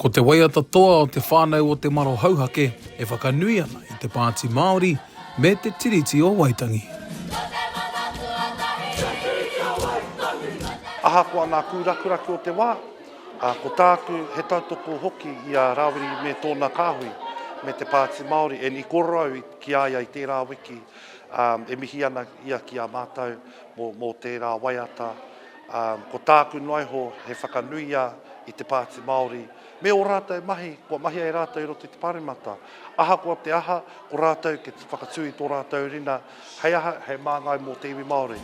Ko te waiata toa o te Whānau o Te Maro Hauhake e whakanui ana i te pāti Māori me te tiriti o Waitangi. Aha ko ana kūrakuraki o te wā, ko tāku he tautoko hoki i a rawiri me tōna kāhui me te pāti Māori e ni korau ki aia i tērā wiki e mihi ana ia ki a mātou mō tērā waiata. Ko tāku noiho he whakanui i te pāti Māori me o rātou mahi, ko mahi ai rātou i roto i te pāremata. Aha ko te aha, ko rātou ke whakatui tō rātou rina, hei aha, hei māngai mō te iwi Māori.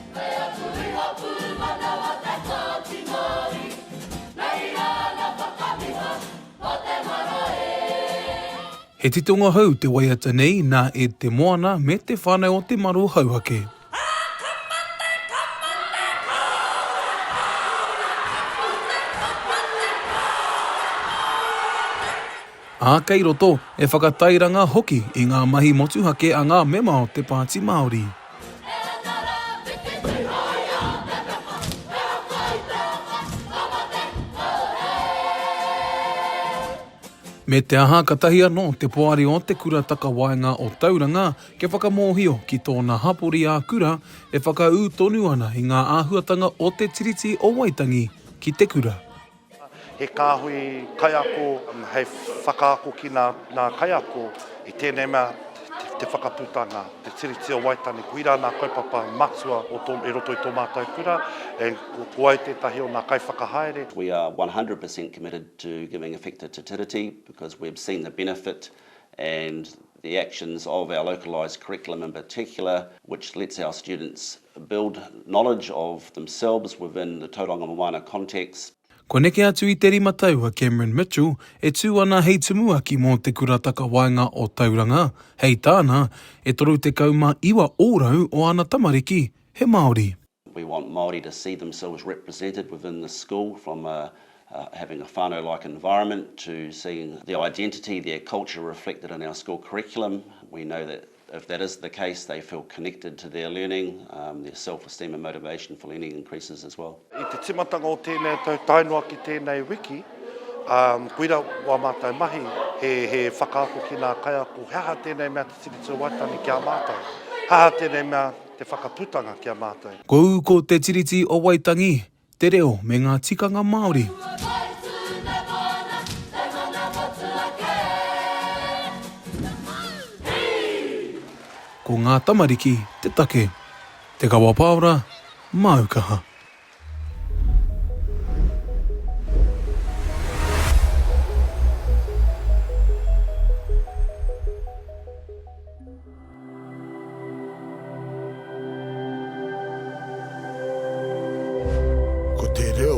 He titonga hau te waiata nei nā Ed Te Moana me te Whānau o Te Maro Hauhake. Kei roto e whakatairanga hoki i ngā mahi motuhake a ngā mema o te pāti Māori. Me te aha katahi anō te poari o te kurataka waenga o Tauranga ke whakamōhio ki tōna hapori a kura e whakaū tonu ana i ngā āhuatanga o te tiriti o Waitangi ki te kura. He kāhui kaiako, hei whakaako ki nā kaiako i tēnei mea te whakaputanga, te tiriti o Waitangi, kuira nā kaupapa matua e roto i tō mātou kura, e kuai tētahi o nā kai whakahaere. We are 100% committed to giving effect to Te Tiriti because we've seen the benefit and the actions of our localised curriculum in particular, which lets our students build knowledge of themselves within the Tauranga Moana context. Ko neke atu i te rima taua Cameron Mitchell e tū ana hei tumuaki mō te kurataka waenga o Tauranga. Hei tāna, e toru te kauma iwa ōrau o ana tamariki he Māori. We want Māori to see themselves represented within the school from having a whānau-like environment to seeing their identity, their culture reflected in our school curriculum. We know that if that is the case, they feel connected to their learning, their self-esteem and motivation for learning increases as well. I te timatanga o tēnei tau tainua ki tēnei wiki, kuira wā mātou mahi, he whakaako ki nā kaiako, haha tēnei mea te tiriti o Waitangi ki a mātou, haha tēnei mea te whakaputanga ki a mātou. Ko te tiriti o Waitangi, te reo me ngā tikanga Māori. Ko ngā tamariki, te take, Te Kawa Paora, Aukaha. Ko te reo